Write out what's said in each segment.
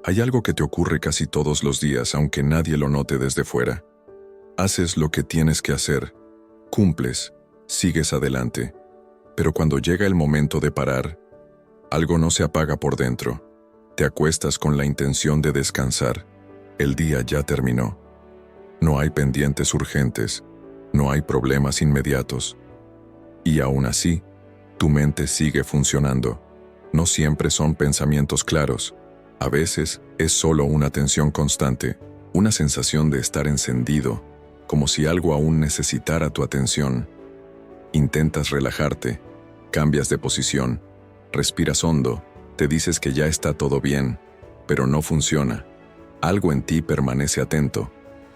Hay algo que te ocurre casi todos los días, aunque nadie lo note desde fuera. Haces lo que tienes que hacer, cumples, sigues adelante, pero cuando llega el momento de parar, algo no se apaga por dentro. Te acuestas con la intención de descansar. El día ya terminó. No hay pendientes urgentes, no hay problemas inmediatos. Y aún así, tu mente sigue funcionando. No siempre son pensamientos claros. A veces es solo una tensión constante, una sensación de estar encendido, como si algo aún necesitara tu atención. Intentas relajarte, cambias de posición, respiras hondo, te dices que ya está todo bien, pero no funciona. Algo en ti permanece atento,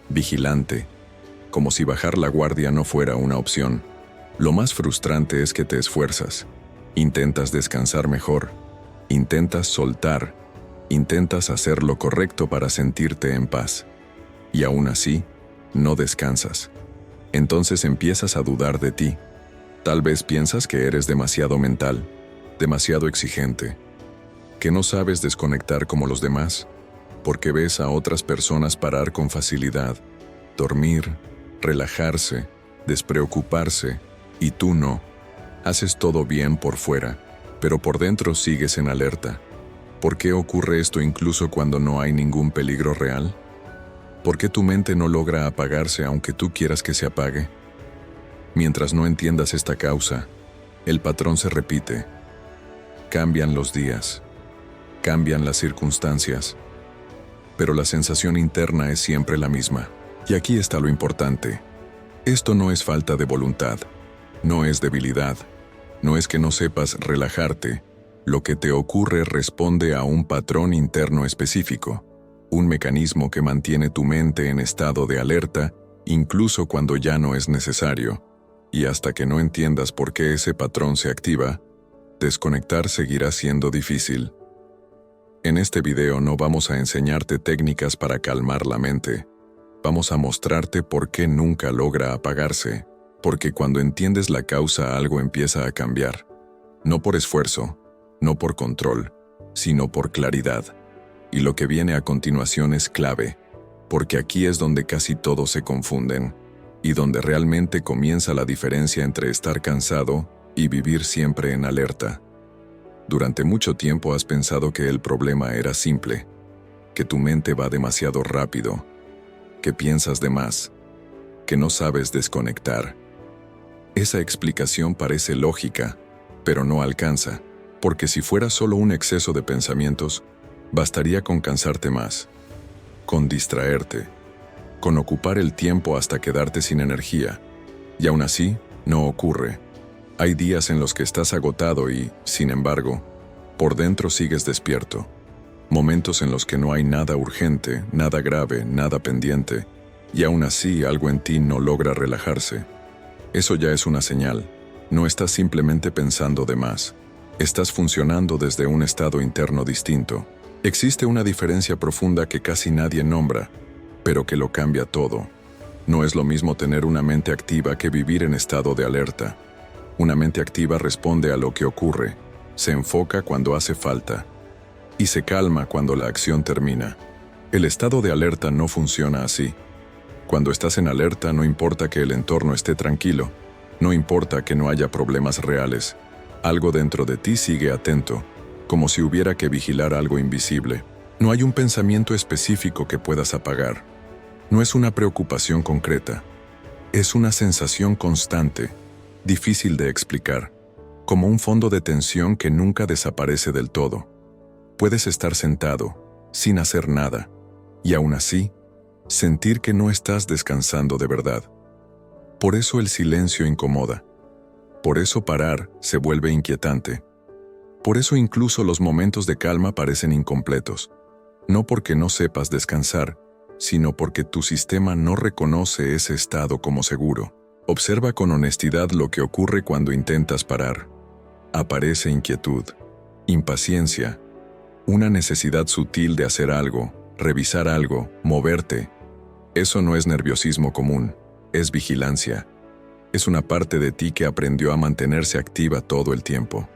vigilante, como si bajar la guardia no fuera una opción. Lo más frustrante es que te esfuerzas, intentas descansar mejor, intentas soltar, intentas hacer lo correcto para sentirte en paz. Y aún así, no descansas. Entonces empiezas a dudar de ti. Tal vez piensas que eres demasiado mental, demasiado exigente, que no sabes desconectar como los demás, porque ves a otras personas parar con facilidad, dormir, relajarse, despreocuparse, y tú no. Haces todo bien por fuera, pero por dentro sigues en alerta. ¿Por qué ocurre esto incluso cuando no hay ningún peligro real? ¿Por qué tu mente no logra apagarse aunque tú quieras que se apague? Mientras no entiendas esta causa, el patrón se repite. Cambian los días, cambian las circunstancias, pero la sensación interna es siempre la misma. Y aquí está lo importante. Esto no es falta de voluntad, no es debilidad, no es que no sepas relajarte. Lo que te ocurre responde a un patrón interno específico, un mecanismo que mantiene tu mente en estado de alerta, incluso cuando ya no es necesario. Y hasta que no entiendas por qué ese patrón se activa, desconectar seguirá siendo difícil. En este video no vamos a enseñarte técnicas para calmar la mente. Vamos a mostrarte por qué nunca logra apagarse, porque cuando entiendes la causa algo empieza a cambiar. No por esfuerzo, no por control, sino por claridad. Y lo que viene a continuación es clave, porque aquí es donde casi todos se confunden, y donde realmente comienza la diferencia entre estar cansado y vivir siempre en alerta. Durante mucho tiempo has pensado que el problema era simple, que tu mente va demasiado rápido, que piensas de más, que no sabes desconectar. Esa explicación parece lógica, pero no alcanza, porque si fuera solo un exceso de pensamientos, bastaría con cansarte más, con distraerte, con ocupar el tiempo hasta quedarte sin energía. Y aún así, no ocurre. Hay días en los que estás agotado y, sin embargo, por dentro sigues despierto. Momentos en los que no hay nada urgente, nada grave, nada pendiente, y aún así algo en ti no logra relajarse. Eso ya es una señal. No estás simplemente pensando de más. Estás funcionando desde un estado interno distinto. Existe una diferencia profunda que casi nadie nombra, pero que lo cambia todo. No es lo mismo tener una mente activa que vivir en estado de alerta. Una mente activa responde a lo que ocurre, se enfoca cuando hace falta, y se calma cuando la acción termina. El estado de alerta no funciona así. Cuando estás en alerta no importa que el entorno esté tranquilo, no importa que no haya problemas reales. Algo dentro de ti sigue atento, como si hubiera que vigilar algo invisible. No hay un pensamiento específico que puedas apagar. No es una preocupación concreta. Es una sensación constante, difícil de explicar, como un fondo de tensión que nunca desaparece del todo. Puedes estar sentado, sin hacer nada, y aún así, sentir que no estás descansando de verdad. Por eso el silencio incomoda. Por eso parar se vuelve inquietante. Por eso incluso los momentos de calma parecen incompletos. No porque no sepas descansar, sino porque tu sistema no reconoce ese estado como seguro. Observa con honestidad lo que ocurre cuando intentas parar. Aparece inquietud, impaciencia, una necesidad sutil de hacer algo, revisar algo, moverte. Eso no es nerviosismo común, es vigilancia. Es una parte de ti que aprendió a mantenerse activa todo el tiempo,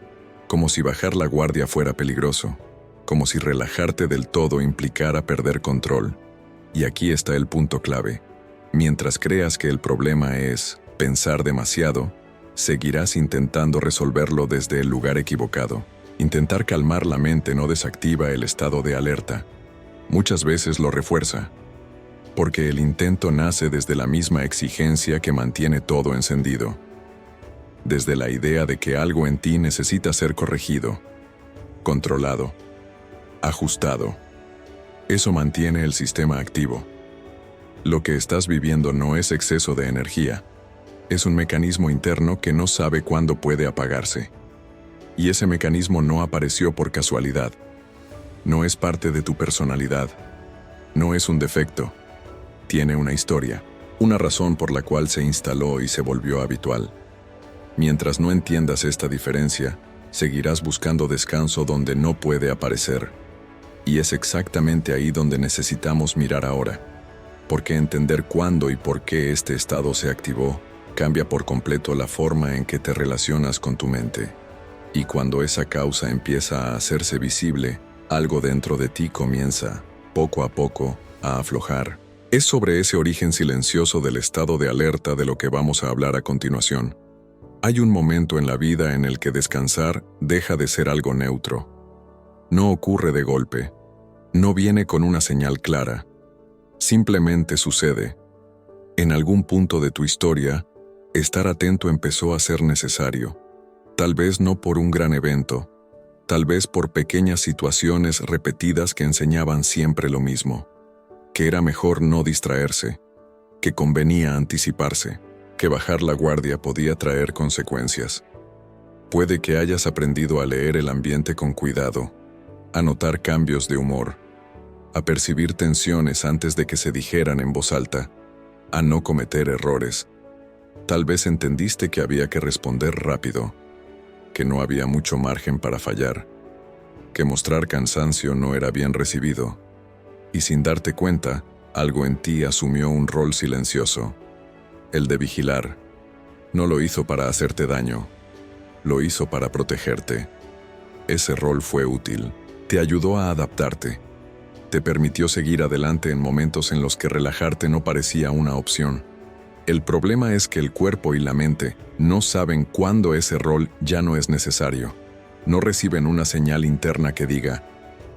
como si bajar la guardia fuera peligroso, como si relajarte del todo implicara perder control. Y aquí está el punto clave. Mientras creas que el problema es pensar demasiado, seguirás intentando resolverlo desde el lugar equivocado. Intentar calmar la mente no desactiva el estado de alerta. Muchas veces lo refuerza, porque el intento nace desde la misma exigencia que mantiene todo encendido. Desde la idea de que algo en ti necesita ser corregido, controlado, ajustado. Eso mantiene el sistema activo. Lo que estás viviendo no es exceso de energía. Es un mecanismo interno que no sabe cuándo puede apagarse. Y ese mecanismo no apareció por casualidad. No es parte de tu personalidad. No es un defecto. Tiene una historia, una razón por la cual se instaló y se volvió habitual. Mientras no entiendas esta diferencia, seguirás buscando descanso donde no puede aparecer. Y es exactamente ahí donde necesitamos mirar ahora. Porque entender cuándo y por qué este estado se activó cambia por completo la forma en que te relacionas con tu mente. Y cuando esa causa empieza a hacerse visible, algo dentro de ti comienza, poco a poco, a aflojar. Es sobre ese origen silencioso del estado de alerta de lo que vamos a hablar a continuación. Hay un momento en la vida en el que descansar deja de ser algo neutro. No ocurre de golpe. No viene con una señal clara. Simplemente sucede. En algún punto de tu historia, estar atento empezó a ser necesario. Tal vez no por un gran evento, tal vez por pequeñas situaciones repetidas que enseñaban siempre lo mismo. Que era mejor no distraerse, que convenía anticiparse, que bajar la guardia podía traer consecuencias. Puede que hayas aprendido a leer el ambiente con cuidado, a notar cambios de humor, a percibir tensiones antes de que se dijeran en voz alta, a no cometer errores. Tal vez entendiste que había que responder rápido, que no había mucho margen para fallar, que mostrar cansancio no era bien recibido, y sin darte cuenta, algo en ti asumió un rol silencioso, el de vigilar. No lo hizo para hacerte daño, lo hizo para protegerte. Ese rol fue útil, te ayudó a adaptarte, te permitió seguir adelante en momentos en los que relajarte no parecía una opción. El problema es que el cuerpo y la mente no saben cuándo ese rol ya no es necesario. No reciben una señal interna que diga,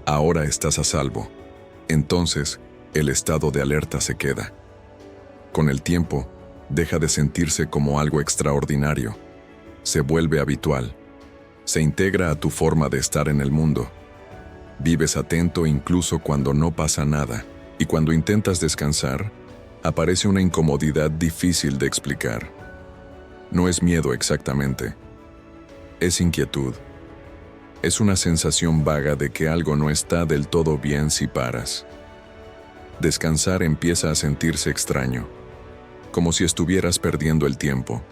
ahora estás a salvo. Entonces, el estado de alerta se queda. Con el tiempo, deja de sentirse como algo extraordinario. Se vuelve habitual. Se integra a tu forma de estar en el mundo. Vives atento incluso cuando no pasa nada, y cuando intentas descansar, aparece una incomodidad difícil de explicar. No es miedo exactamente. Es inquietud. Es una sensación vaga de que algo no está del todo bien si paras. Descansar empieza a sentirse extraño, como si estuvieras perdiendo el tiempo,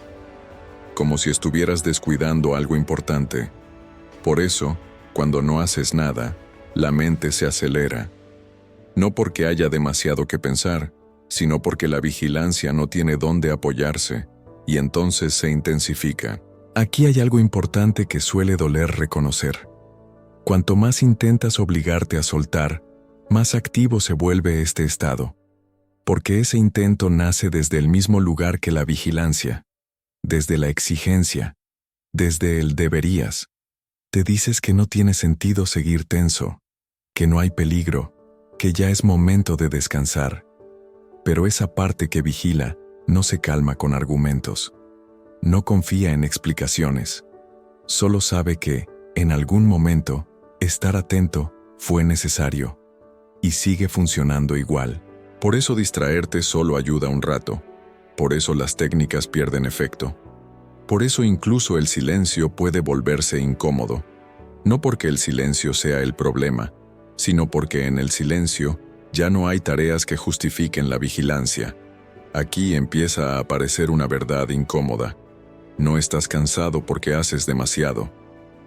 como si estuvieras descuidando algo importante. Por eso, cuando no haces nada, la mente se acelera. No porque haya demasiado que pensar, sino porque la vigilancia no tiene dónde apoyarse, y entonces se intensifica. Aquí hay algo importante que suele doler reconocer. Cuanto más intentas obligarte a soltar, más activo se vuelve este estado, porque ese intento nace desde el mismo lugar que la vigilancia, desde la exigencia, desde el deberías. Te dices que no tiene sentido seguir tenso, que no hay peligro, que ya es momento de descansar. Pero esa parte que vigila no se calma con argumentos. No confía en explicaciones. Solo sabe que, en algún momento, estar atento fue necesario. Y sigue funcionando igual. Por eso distraerte solo ayuda un rato. Por eso las técnicas pierden efecto. Por eso incluso el silencio puede volverse incómodo. No porque el silencio sea el problema, sino porque en el silencio ya no hay tareas que justifiquen la vigilancia. Aquí empieza a aparecer una verdad incómoda. No estás cansado porque haces demasiado.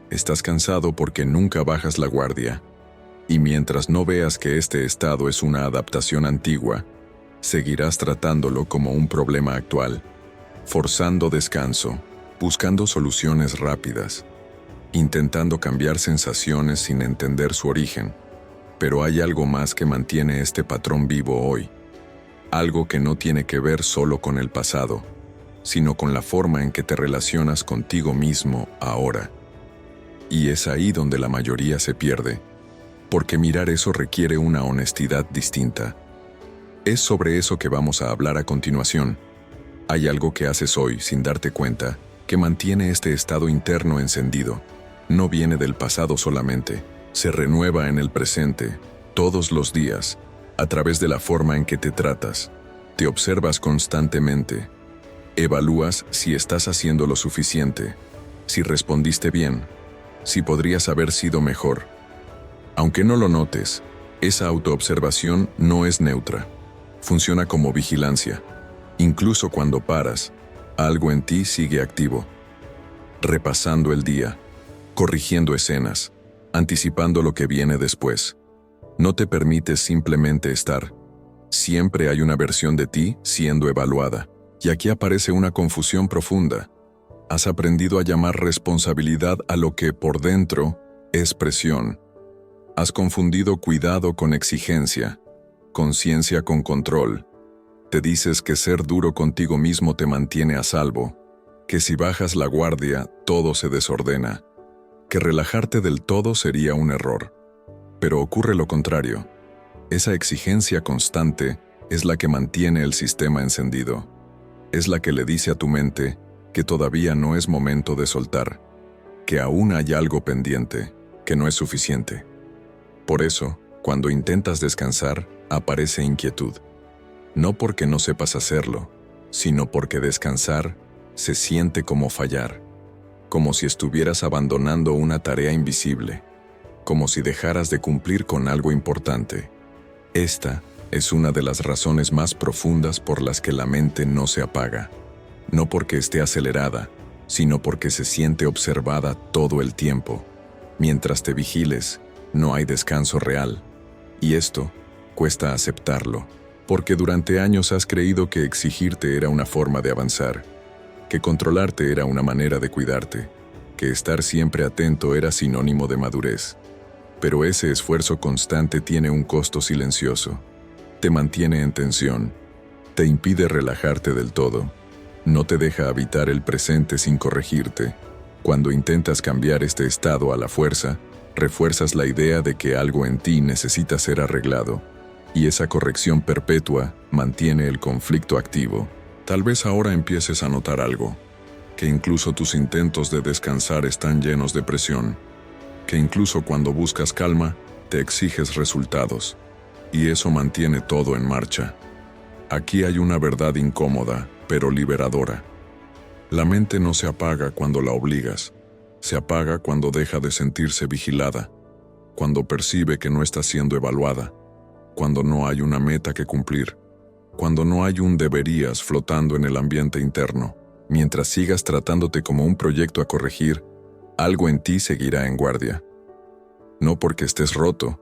Estás cansado porque nunca bajas la guardia. Y mientras no veas que este estado es una adaptación antigua, seguirás tratándolo como un problema actual, forzando descanso, buscando soluciones rápidas. intentando cambiar sensaciones sin entender su origen. Pero hay algo más que mantiene este patrón vivo hoy. Algo que no tiene que ver solo con el pasado, sino con la forma en que te relacionas contigo mismo ahora. Y es ahí donde la mayoría se pierde, porque mirar eso requiere una honestidad distinta. Es sobre eso que vamos a hablar a continuación. Hay algo que haces hoy sin darte cuenta, que mantiene este estado interno encendido. No viene del pasado solamente, se renueva en el presente, todos los días, a través de la forma en que te tratas. Te observas constantemente. Evalúas si estás haciendo lo suficiente, si respondiste bien, si podrías haber sido mejor. Aunque no lo notes, esa autoobservación no es neutra. Funciona como vigilancia. Incluso cuando paras, algo en ti sigue activo. Repasando el día, corrigiendo escenas, anticipando lo que viene después. No te permites simplemente estar. Siempre hay una versión de ti siendo evaluada. Y aquí aparece una confusión profunda. Has aprendido a llamar responsabilidad a lo que por dentro es presión. Has confundido cuidado con exigencia, conciencia con control. Te dices que ser duro contigo mismo te mantiene a salvo, que si bajas la guardia todo se desordena, que relajarte del todo sería un error. Pero ocurre lo contrario. Esa exigencia constante es la que mantiene el sistema encendido. Es la que le dice a tu mente que todavía no es momento de soltar, que aún hay algo pendiente, que no es suficiente. Por eso, cuando intentas descansar, aparece inquietud. No porque no sepas hacerlo, sino porque descansar se siente como fallar, como si estuvieras abandonando una tarea invisible, como si dejaras de cumplir con algo importante. Esta es una de las razones más profundas por las que la mente no se apaga. No porque esté acelerada, sino porque se siente observada todo el tiempo. Mientras te vigiles, no hay descanso real. Y esto cuesta aceptarlo, porque durante años has creído que exigirte era una forma de avanzar, que controlarte era una manera de cuidarte, que estar siempre atento era sinónimo de madurez. Pero ese esfuerzo constante tiene un costo silencioso. Te mantiene en tensión, te impide relajarte del todo, no te deja habitar el presente sin corregirte. Cuando intentas cambiar este estado a la fuerza, refuerzas la idea de que algo en ti necesita ser arreglado, y esa corrección perpetua mantiene el conflicto activo. Tal vez ahora empieces a notar algo, que incluso tus intentos de descansar están llenos de presión, que incluso cuando buscas calma, te exiges resultados, y eso mantiene todo en marcha. Aquí hay una verdad incómoda, pero liberadora. La mente no se apaga cuando la obligas, se apaga cuando deja de sentirse vigilada, cuando percibe que no está siendo evaluada, cuando no hay una meta que cumplir, cuando no hay un deberías flotando en el ambiente interno. Mientras sigas tratándote como un proyecto a corregir, algo en ti seguirá en guardia. No porque estés roto,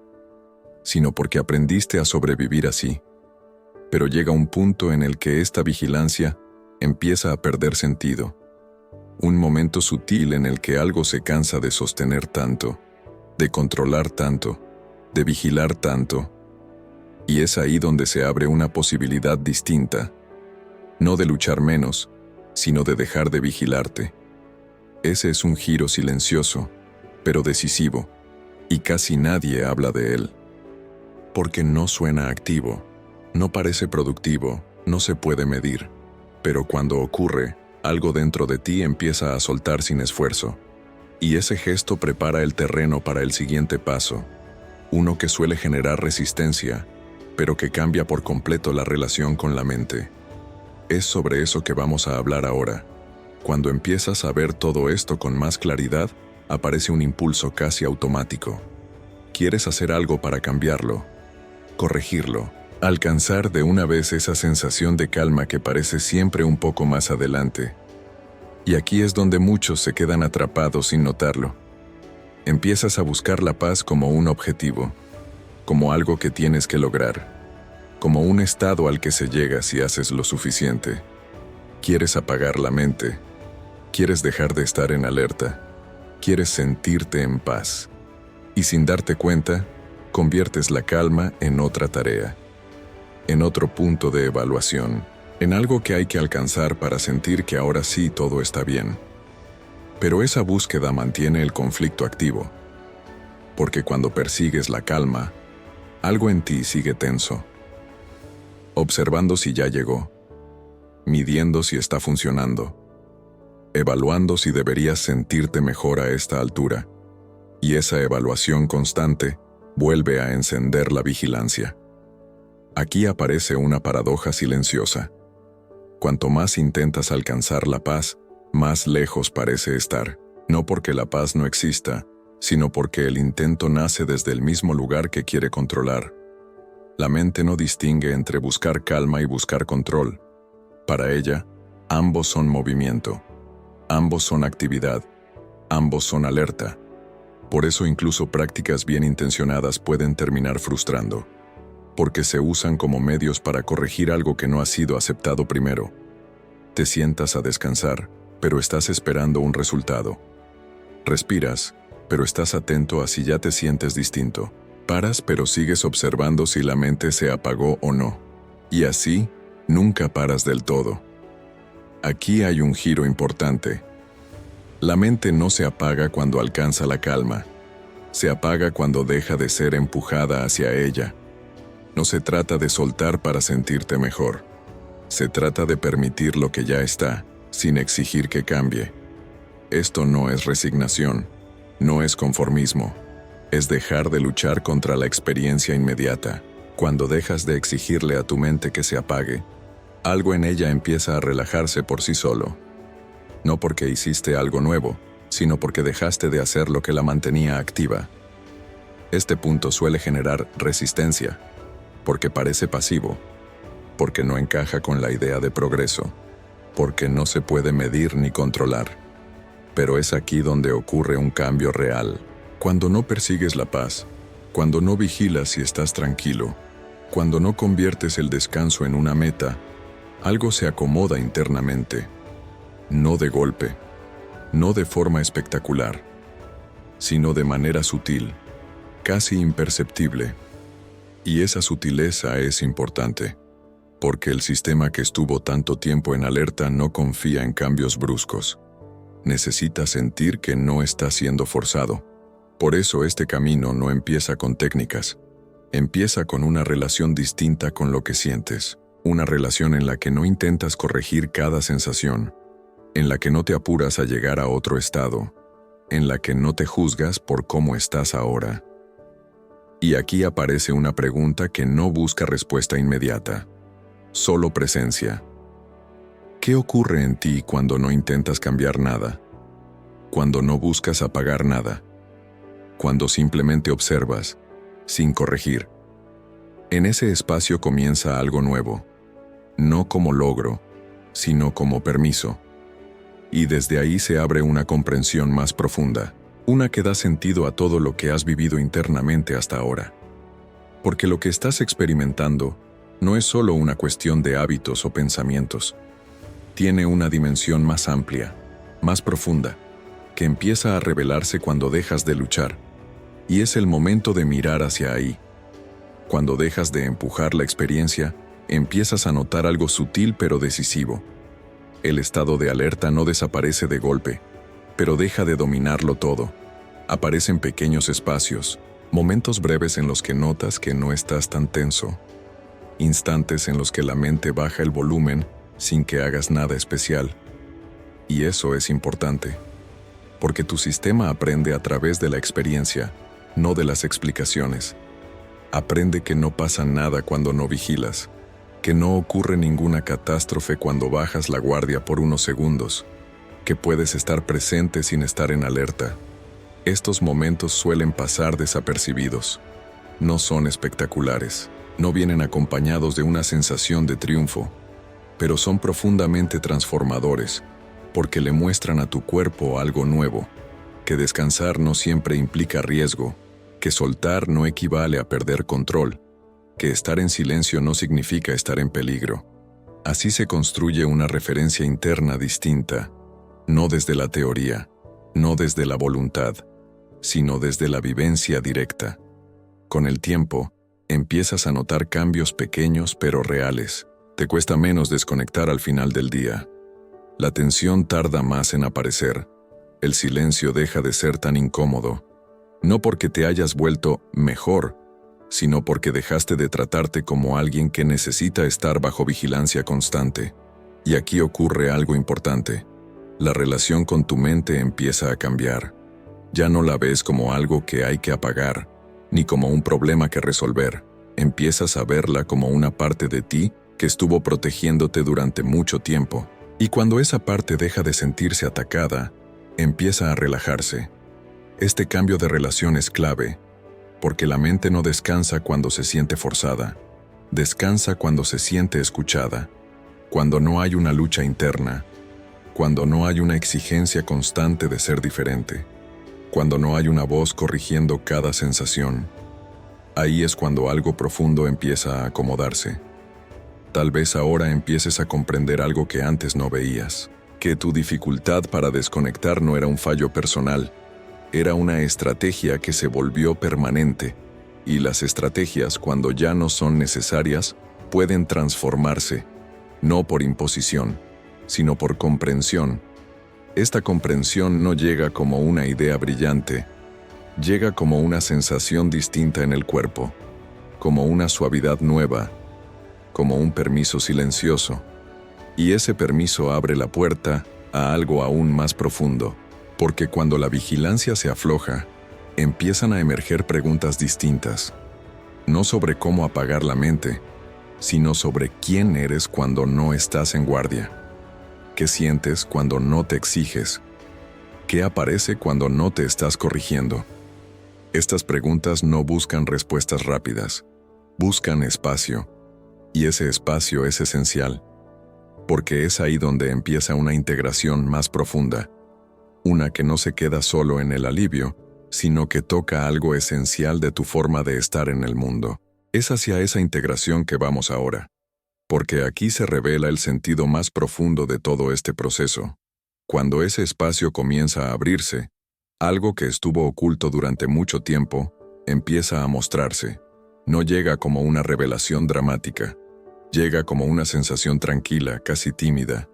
sino porque aprendiste a sobrevivir así. Pero llega un punto en el que esta vigilancia empieza a perder sentido. Un momento sutil en el que algo se cansa de sostener tanto, de controlar tanto, de vigilar tanto. Y es ahí donde se abre una posibilidad distinta, no de luchar menos, sino de dejar de vigilarte. Ese es un giro silencioso, pero decisivo, y casi nadie habla de él. Porque no suena activo, no parece productivo, no se puede medir. Pero cuando ocurre, algo dentro de ti empieza a soltar sin esfuerzo. Y ese gesto prepara el terreno para el siguiente paso, uno que suele generar resistencia, pero que cambia por completo la relación con la mente. Es sobre eso que vamos a hablar ahora. Cuando empiezas a ver todo esto con más claridad, aparece un impulso casi automático. Quieres hacer algo para cambiarlo, corregirlo, alcanzar de una vez esa sensación de calma que parece siempre un poco más adelante. Y aquí es donde muchos se quedan atrapados sin notarlo. Empiezas a buscar la paz como un objetivo, como algo que tienes que lograr, como un estado al que se llega si haces lo suficiente. Quieres apagar la mente, quieres dejar de estar en alerta, Quieres sentirte en paz. Y sin darte cuenta, conviertes la calma en otra tarea, en otro punto de evaluación, en algo que hay que alcanzar para sentir que ahora sí todo está bien. Pero esa búsqueda mantiene el conflicto activo, porque cuando persigues la calma, algo en ti sigue tenso, observando si ya llegó, midiendo si está funcionando, evaluando si deberías sentirte mejor a esta altura, y esa evaluación constante vuelve a encender la vigilancia. Aquí aparece una paradoja silenciosa. Cuanto más intentas alcanzar la paz, más lejos parece estar, no porque la paz no exista, sino porque el intento nace desde el mismo lugar que quiere controlar. La mente no distingue entre buscar calma y buscar control. Para ella, ambos son movimiento, ambos son actividad, ambos son alerta. Por eso incluso prácticas bien intencionadas pueden terminar frustrando, porque se usan como medios para corregir algo que no ha sido aceptado primero. Te sientas a descansar, pero estás esperando un resultado. Respiras, pero estás atento a si ya te sientes distinto. Paras, pero sigues observando si la mente se apagó o no. Y así, nunca paras del todo. Aquí hay un giro importante. La mente no se apaga cuando alcanza la calma. Se apaga cuando deja de ser empujada hacia ella. No se trata de soltar para sentirte mejor. Se trata de permitir lo que ya está, sin exigir que cambie. Esto no es resignación, no es conformismo. Es dejar de luchar contra la experiencia inmediata. Cuando dejas de exigirle a tu mente que se apague, algo en ella empieza a relajarse por sí solo. No porque hiciste algo nuevo, sino porque dejaste de hacer lo que la mantenía activa. Este punto suele generar resistencia, porque parece pasivo, porque no encaja con la idea de progreso, porque no se puede medir ni controlar. Pero es aquí donde ocurre un cambio real. Cuando no persigues la paz, cuando no vigilas si estás tranquilo, cuando no conviertes el descanso en una meta, algo se acomoda internamente. No de golpe, no de forma espectacular, sino de manera sutil, casi imperceptible. Y esa sutileza es importante, porque el sistema que estuvo tanto tiempo en alerta no confía en cambios bruscos. Necesita sentir que no está siendo forzado. Por eso este camino no empieza con técnicas. Empieza con una relación distinta con lo que sientes. Una relación en la que no intentas corregir cada sensación, en la que no te apuras a llegar a otro estado, en la que no te juzgas por cómo estás ahora. Y aquí aparece una pregunta que no busca respuesta inmediata, solo presencia. ¿Qué ocurre en ti cuando no intentas cambiar nada? Cuando no buscas apagar nada? Cuando simplemente observas, sin corregir. En ese espacio comienza algo nuevo, no como logro, sino como permiso. Y desde ahí se abre una comprensión más profunda, una que da sentido a todo lo que has vivido internamente hasta ahora. Porque lo que estás experimentando no es solo una cuestión de hábitos o pensamientos. Tiene una dimensión más amplia, más profunda, que empieza a revelarse cuando dejas de luchar. Y es el momento de mirar hacia ahí. Cuando dejas de empujar la experiencia, empiezas a notar algo sutil pero decisivo. El estado de alerta no desaparece de golpe, pero deja de dominarlo todo. Aparecen pequeños espacios, momentos breves en los que notas que no estás tan tenso, instantes en los que la mente baja el volumen sin que hagas nada especial. Y eso es importante, porque tu sistema aprende a través de la experiencia, no de las explicaciones. Aprende que no pasa nada cuando no vigilas, que no ocurre ninguna catástrofe cuando bajas la guardia por unos segundos, que puedes estar presente sin estar en alerta. Estos momentos suelen pasar desapercibidos. No son espectaculares, no vienen acompañados de una sensación de triunfo, pero son profundamente transformadores, porque le muestran a tu cuerpo algo nuevo, que descansar no siempre implica riesgo, que soltar no equivale a perder control, que estar en silencio no significa estar en peligro. Así se construye una referencia interna distinta, no desde la teoría, no desde la voluntad, sino desde la vivencia directa. Con el tiempo, empiezas a notar cambios pequeños pero reales. Te cuesta menos desconectar al final del día. La tensión tarda más en aparecer. El silencio deja de ser tan incómodo. No porque te hayas vuelto mejor, sino porque dejaste de tratarte como alguien que necesita estar bajo vigilancia constante. Y aquí ocurre algo importante. La relación con tu mente empieza a cambiar. Ya no la ves como algo que hay que apagar, ni como un problema que resolver. Empiezas a verla como una parte de ti que estuvo protegiéndote durante mucho tiempo. Y cuando esa parte deja de sentirse atacada, empieza a relajarse. Este cambio de relación es clave, porque la mente no descansa cuando se siente forzada. Descansa cuando se siente escuchada, cuando no hay una lucha interna, cuando no hay una exigencia constante de ser diferente, cuando no hay una voz corrigiendo cada sensación. Ahí es cuando algo profundo empieza a acomodarse. Tal vez ahora empieces a comprender algo que antes no veías, que tu dificultad para desconectar no era un fallo personal, era una estrategia que se volvió permanente, y las estrategias, cuando ya no son necesarias, pueden transformarse, no por imposición, sino por comprensión. Esta comprensión no llega como una idea brillante, llega como una sensación distinta en el cuerpo, como una suavidad nueva, como un permiso silencioso. Y ese permiso abre la puerta a algo aún más profundo, porque cuando la vigilancia se afloja, empiezan a emerger preguntas distintas, no sobre cómo apagar la mente, sino sobre quién eres cuando no estás en guardia. ¿Qué sientes cuando no te exiges? ¿Qué aparece cuando no te estás corrigiendo? Estas preguntas no buscan respuestas rápidas, buscan espacio, y ese espacio es esencial, porque es ahí donde empieza una integración más profunda, una que no se queda solo en el alivio, sino que toca algo esencial de tu forma de estar en el mundo. Es hacia esa integración que vamos ahora, porque aquí se revela el sentido más profundo de todo este proceso. Cuando ese espacio comienza a abrirse, algo que estuvo oculto durante mucho tiempo empieza a mostrarse. No llega como una revelación dramática, llega como una sensación tranquila, casi tímida.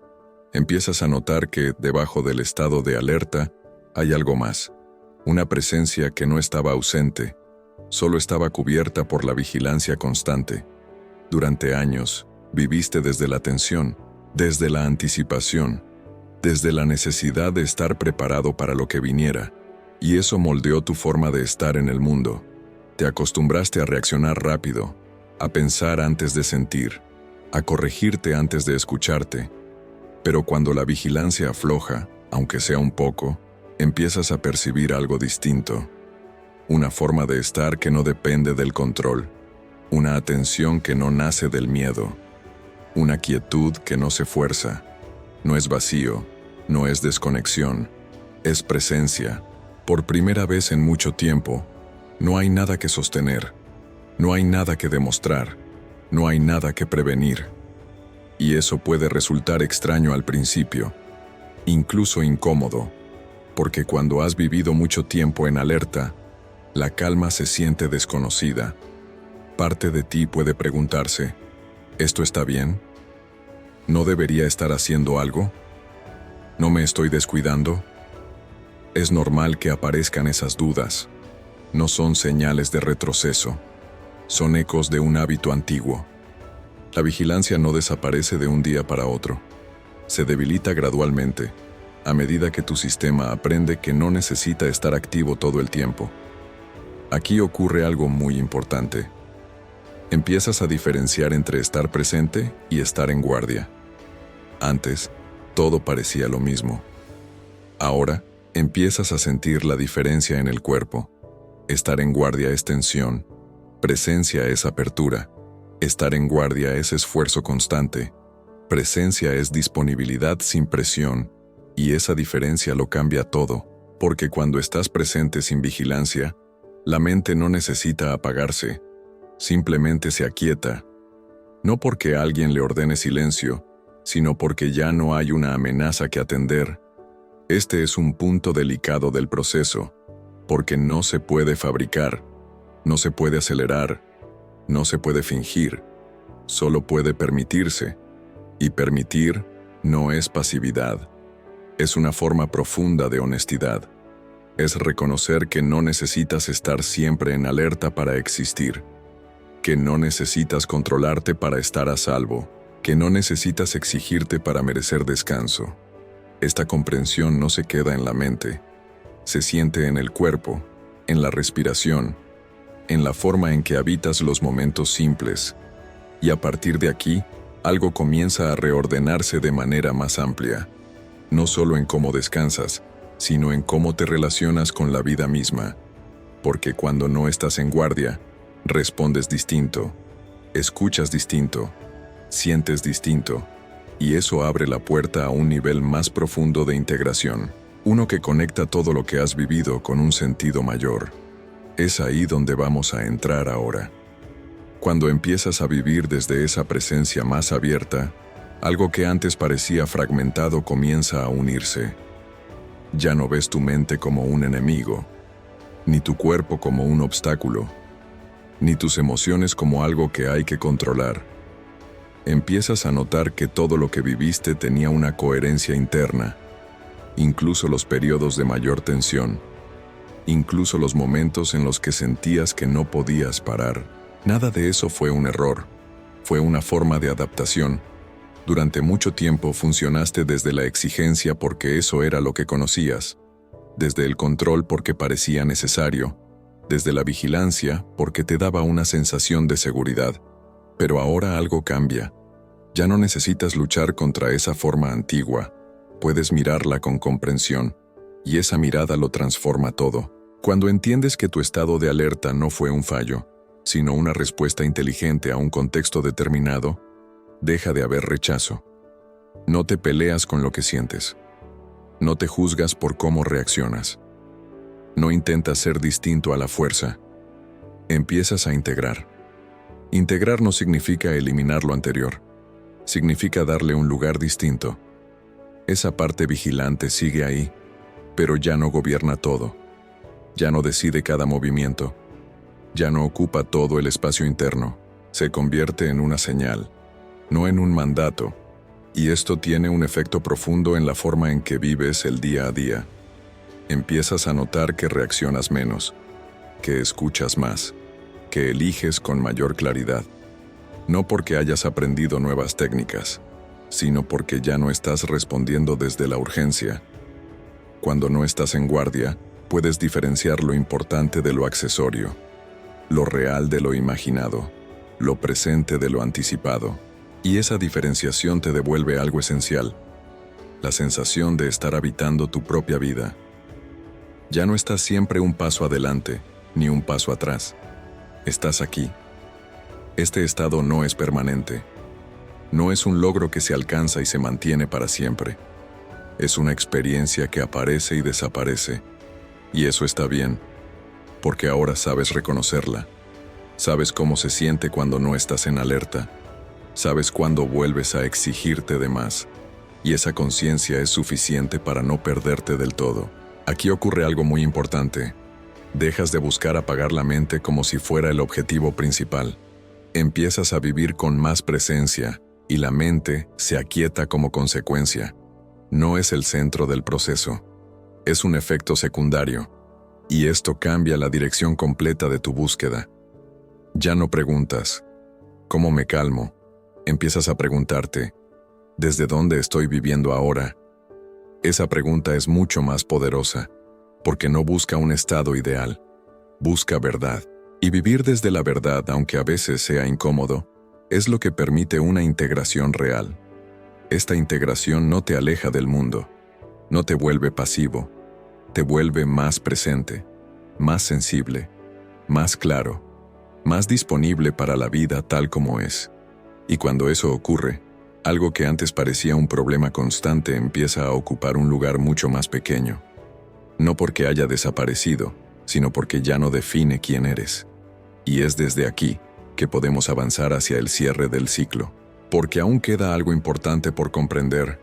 Empiezas a notar que, debajo del estado de alerta, hay algo más. Una presencia que no estaba ausente, solo estaba cubierta por la vigilancia constante. Durante años, viviste desde la tensión, desde la anticipación, desde la necesidad de estar preparado para lo que viniera, y eso moldeó tu forma de estar en el mundo. Te acostumbraste a reaccionar rápido, a pensar antes de sentir, a corregirte antes de escucharte. Pero cuando la vigilancia afloja, aunque sea un poco, empiezas a percibir algo distinto. Una forma de estar que no depende del control, una atención que no nace del miedo, una quietud que no se fuerza. No es vacío, no es desconexión, es presencia. Por primera vez en mucho tiempo, no hay nada que sostener, no hay nada que demostrar, no hay nada que prevenir. Y eso puede resultar extraño al principio, incluso incómodo, porque cuando has vivido mucho tiempo en alerta, la calma se siente desconocida. Parte de ti puede preguntarse, ¿esto está bien? ¿No debería estar haciendo algo? ¿No me estoy descuidando? Es normal que aparezcan esas dudas. No son señales de retroceso, son ecos de un hábito antiguo. La vigilancia no desaparece de un día para otro. Se debilita gradualmente, a medida que tu sistema aprende que no necesita estar activo todo el tiempo. Aquí ocurre algo muy importante. Empiezas a diferenciar entre estar presente y estar en guardia. Antes, todo parecía lo mismo. Ahora, empiezas a sentir la diferencia en el cuerpo. Estar en guardia es tensión, presencia es apertura. Estar en guardia es esfuerzo constante. Presencia es disponibilidad sin presión. Y esa diferencia lo cambia todo, porque cuando estás presente sin vigilancia, la mente no necesita apagarse, simplemente se aquieta. No porque alguien le ordene silencio, sino porque ya no hay una amenaza que atender. Este es un punto delicado del proceso, porque no se puede fabricar, no se puede acelerar, no se puede fingir, solo puede permitirse. Y permitir no es pasividad, es una forma profunda de honestidad. Es reconocer que no necesitas estar siempre en alerta para existir, que no necesitas controlarte para estar a salvo, que no necesitas exigirte para merecer descanso. Esta comprensión no se queda en la mente, se siente en el cuerpo, en la respiración, en la forma en que habitas los momentos simples. Y a partir de aquí, algo comienza a reordenarse de manera más amplia, no solo en cómo descansas, sino en cómo te relacionas con la vida misma. Porque cuando no estás en guardia, respondes distinto, escuchas distinto, sientes distinto, y eso abre la puerta a un nivel más profundo de integración, uno que conecta todo lo que has vivido con un sentido mayor. Es ahí donde vamos a entrar ahora. Cuando empiezas a vivir desde esa presencia más abierta, algo que antes parecía fragmentado comienza a unirse. Ya no ves tu mente como un enemigo, ni tu cuerpo como un obstáculo, ni tus emociones como algo que hay que controlar. Empiezas a notar que todo lo que viviste tenía una coherencia interna, incluso los periodos de mayor tensión, incluso los momentos en los que sentías que no podías parar. Nada de eso fue un error, fue una forma de adaptación. Durante mucho tiempo funcionaste desde la exigencia porque eso era lo que conocías, desde el control porque parecía necesario, desde la vigilancia porque te daba una sensación de seguridad. Pero ahora algo cambia. Ya no necesitas luchar contra esa forma antigua, puedes mirarla con comprensión, y esa mirada lo transforma todo. Cuando entiendes que tu estado de alerta no fue un fallo, sino una respuesta inteligente a un contexto determinado, deja de haber rechazo. No te peleas con lo que sientes. No te juzgas por cómo reaccionas. No intentas ser distinto a la fuerza. Empiezas a integrar. Integrar no significa eliminar lo anterior. Significa darle un lugar distinto. Esa parte vigilante sigue ahí, pero ya no gobierna todo. Ya no decide cada movimiento. Ya no ocupa todo el espacio interno. Se convierte en una señal, no en un mandato. Y esto tiene un efecto profundo en la forma en que vives el día a día. Empiezas a notar que reaccionas menos, que escuchas más, que eliges con mayor claridad. No porque hayas aprendido nuevas técnicas, sino porque ya no estás respondiendo desde la urgencia. Cuando no estás en guardia, puedes diferenciar lo importante de lo accesorio, lo real de lo imaginado, lo presente de lo anticipado. Y esa diferenciación te devuelve algo esencial, la sensación de estar habitando tu propia vida. Ya no estás siempre un paso adelante, ni un paso atrás. Estás aquí. Este estado no es permanente. No es un logro que se alcanza y se mantiene para siempre. Es una experiencia que aparece y desaparece. Y eso está bien, porque ahora sabes reconocerla. Sabes cómo se siente cuando no estás en alerta. Sabes cuándo vuelves a exigirte de más. Y esa conciencia es suficiente para no perderte del todo. Aquí ocurre algo muy importante. Dejas de buscar apagar la mente como si fuera el objetivo principal. Empiezas a vivir con más presencia, y la mente se aquieta como consecuencia. No es el centro del proceso. Es un efecto secundario. Y esto cambia la dirección completa de tu búsqueda. Ya no preguntas, ¿cómo me calmo? Empiezas a preguntarte, ¿desde dónde estoy viviendo ahora? Esa pregunta es mucho más poderosa, porque no busca un estado ideal, busca verdad. Y vivir desde la verdad, aunque a veces sea incómodo, es lo que permite una integración real. Esta integración no te aleja del mundo, no te vuelve pasivo, te vuelve más presente, más sensible, más claro, más disponible para la vida tal como es. Y cuando eso ocurre, algo que antes parecía un problema constante empieza a ocupar un lugar mucho más pequeño. No porque haya desaparecido, sino porque ya no define quién eres. Y es desde aquí que podemos avanzar hacia el cierre del ciclo. Porque aún queda algo importante por comprender.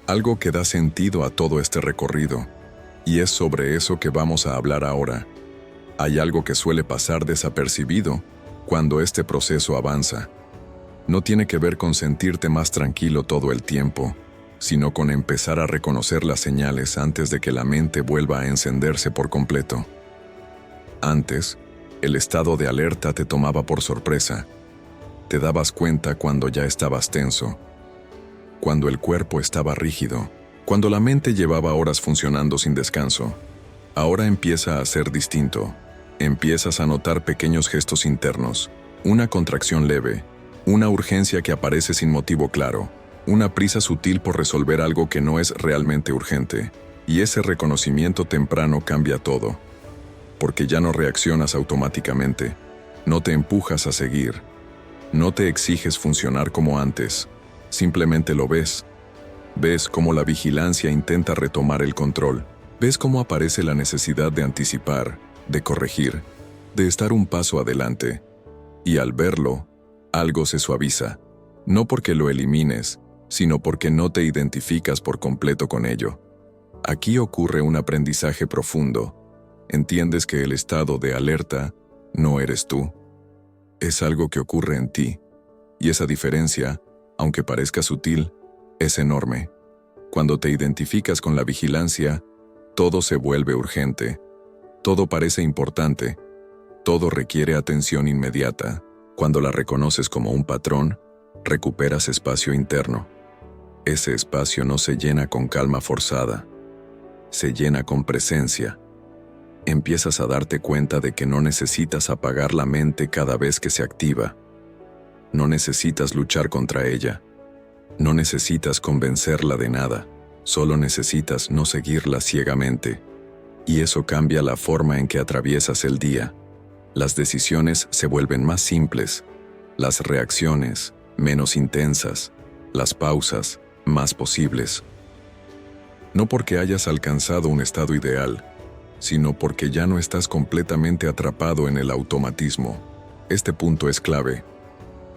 algo que da sentido a todo este recorrido, y es sobre eso que vamos a hablar ahora. Hay algo que suele pasar desapercibido cuando este proceso avanza. No tiene que ver con sentirte más tranquilo todo el tiempo, sino con empezar a reconocer las señales antes de que la mente vuelva a encenderse por completo. Antes, el estado de alerta te tomaba por sorpresa. Te dabas cuenta cuando ya estabas tenso, cuando el cuerpo estaba rígido, cuando la mente llevaba horas funcionando sin descanso. Ahora empieza a ser distinto. Empiezas a notar pequeños gestos internos, una contracción leve, una urgencia que aparece sin motivo claro, una prisa sutil por resolver algo que no es realmente urgente, y ese reconocimiento temprano cambia todo. Porque ya no reaccionas automáticamente, no te empujas a seguir, no te exiges funcionar como antes, simplemente lo ves. Ves cómo la vigilancia intenta retomar el control, ves cómo aparece la necesidad de anticipar, de corregir, de estar un paso adelante. Y al verlo, algo se suaviza, no porque lo elimines, sino porque no te identificas por completo con ello. Aquí ocurre un aprendizaje profundo. Entiendes que el estado de alerta no eres tú. Es algo que ocurre en ti, y esa diferencia, aunque parezca sutil, es enorme. Cuando te identificas con la vigilancia, todo se vuelve urgente, todo parece importante, todo requiere atención inmediata. Cuando la reconoces como un patrón, recuperas espacio interno. Ese espacio no se llena con calma forzada, se llena con presencia. Empiezas a darte cuenta de que no necesitas apagar la mente cada vez que se activa. No necesitas luchar contra ella. No necesitas convencerla de nada. Solo necesitas no seguirla ciegamente. Y eso cambia la forma en que atraviesas el día. Las decisiones se vuelven más simples, las reacciones menos intensas, las pausas más posibles. No porque hayas alcanzado un estado ideal, sino porque ya no estás completamente atrapado en el automatismo. Este punto es clave,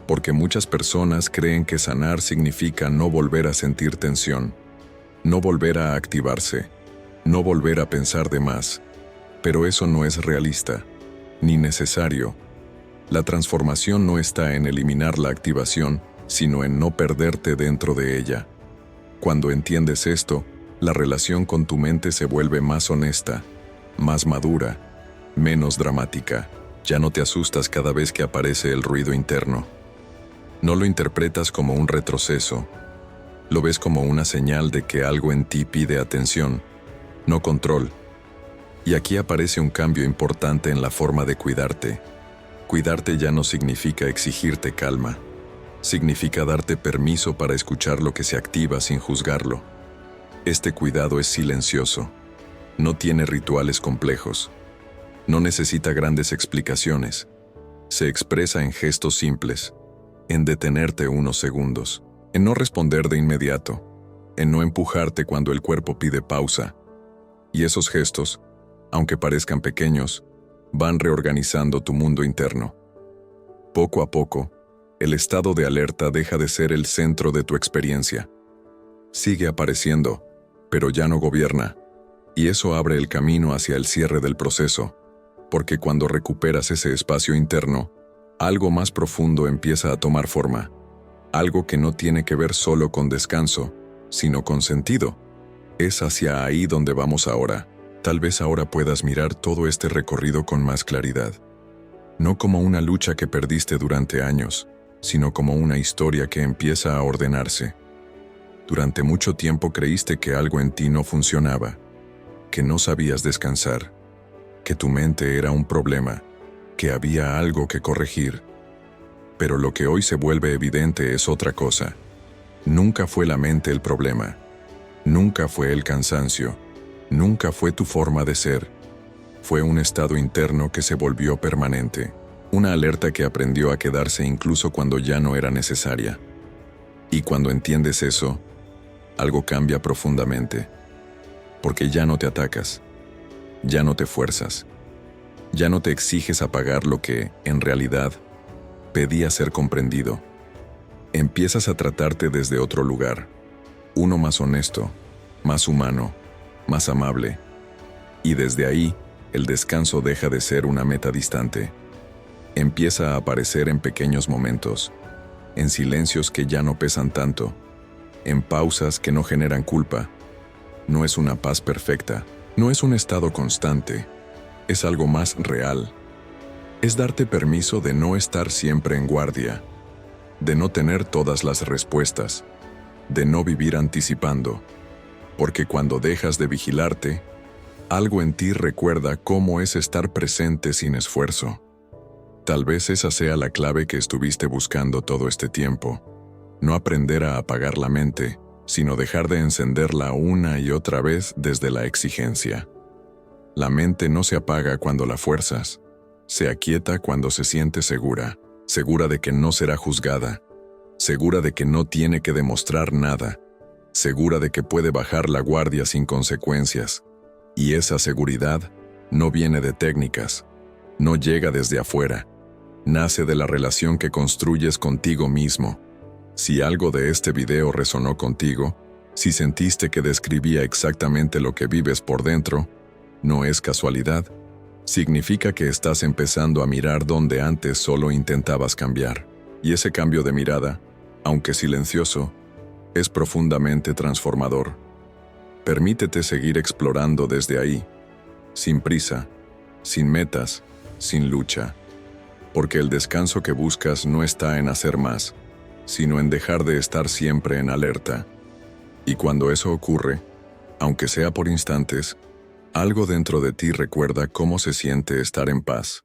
porque muchas personas creen que sanar significa no volver a sentir tensión, no volver a activarse, no volver a pensar de más, pero eso no es realista, ni necesario. La transformación no está en eliminar la activación, sino en no perderte dentro de ella. Cuando entiendes esto, la relación con tu mente se vuelve más honesta, más madura, menos dramática. Ya no te asustas cada vez que aparece el ruido interno. No lo interpretas como un retroceso. Lo ves como una señal de que algo en ti pide atención, no control. Y aquí aparece un cambio importante en la forma de cuidarte. Cuidarte ya no significa exigirte calma. Significa darte permiso para escuchar lo que se activa sin juzgarlo. Este cuidado es silencioso. No tiene rituales complejos. No necesita grandes explicaciones. Se expresa en gestos simples, en detenerte unos segundos, en no responder de inmediato, en no empujarte cuando el cuerpo pide pausa. Y esos gestos, aunque parezcan pequeños, van reorganizando tu mundo interno. Poco a poco, el estado de alerta deja de ser el centro de tu experiencia. Sigue apareciendo, pero ya no gobierna, y eso abre el camino hacia el cierre del proceso, porque cuando recuperas ese espacio interno, algo más profundo empieza a tomar forma, algo que no tiene que ver solo con descanso, sino con sentido. Es hacia ahí donde vamos ahora. Tal vez ahora puedas mirar todo este recorrido con más claridad. No como una lucha que perdiste durante años, sino como una historia que empieza a ordenarse. Durante mucho tiempo creíste que algo en ti no funcionaba, que no sabías descansar, que tu mente era un problema, que había algo que corregir. Pero lo que hoy se vuelve evidente es otra cosa. Nunca fue la mente el problema. Nunca fue el cansancio. Nunca fue tu forma de ser. Fue un estado interno que se volvió permanente. Una alerta que aprendió a quedarse incluso cuando ya no era necesaria. Y cuando entiendes eso, algo cambia profundamente. Porque ya no te atacas. Ya no te fuerzas. Ya no te exiges apagar lo que, en realidad, pedía ser comprendido. Empiezas a tratarte desde otro lugar. uno más honesto, más humano, más amable. Y desde ahí, el descanso deja de ser una meta distante. Empieza a aparecer en pequeños momentos, en silencios que ya no pesan tanto, en pausas que no generan culpa. No es una paz perfecta, no es un estado constante, es algo más real. Es darte permiso de no estar siempre en guardia, de no tener todas las respuestas, de no vivir anticipando, porque cuando dejas de vigilarte, algo en ti recuerda cómo es estar presente sin esfuerzo. Tal vez esa sea la clave que estuviste buscando todo este tiempo. No aprender a apagar la mente, sino dejar de encenderla una y otra vez desde la exigencia. La mente no se apaga cuando la fuerzas, se aquieta cuando se siente segura, segura de que no será juzgada, segura de que no tiene que demostrar nada, segura de que puede bajar la guardia sin consecuencias. Y esa seguridad no viene de técnicas, no llega desde afuera, nace de la relación que construyes contigo mismo. Si algo de este video resonó contigo, si sentiste que describía exactamente lo que vives por dentro, no es casualidad, significa que estás empezando a mirar donde antes solo intentabas cambiar. Y ese cambio de mirada, aunque silencioso, es profundamente transformador. Permítete seguir explorando desde ahí, sin prisa, sin metas, sin lucha, porque el descanso que buscas no está en hacer más, sino en dejar de estar siempre en alerta. Y cuando eso ocurre, aunque sea por instantes, algo dentro de ti recuerda cómo se siente estar en paz.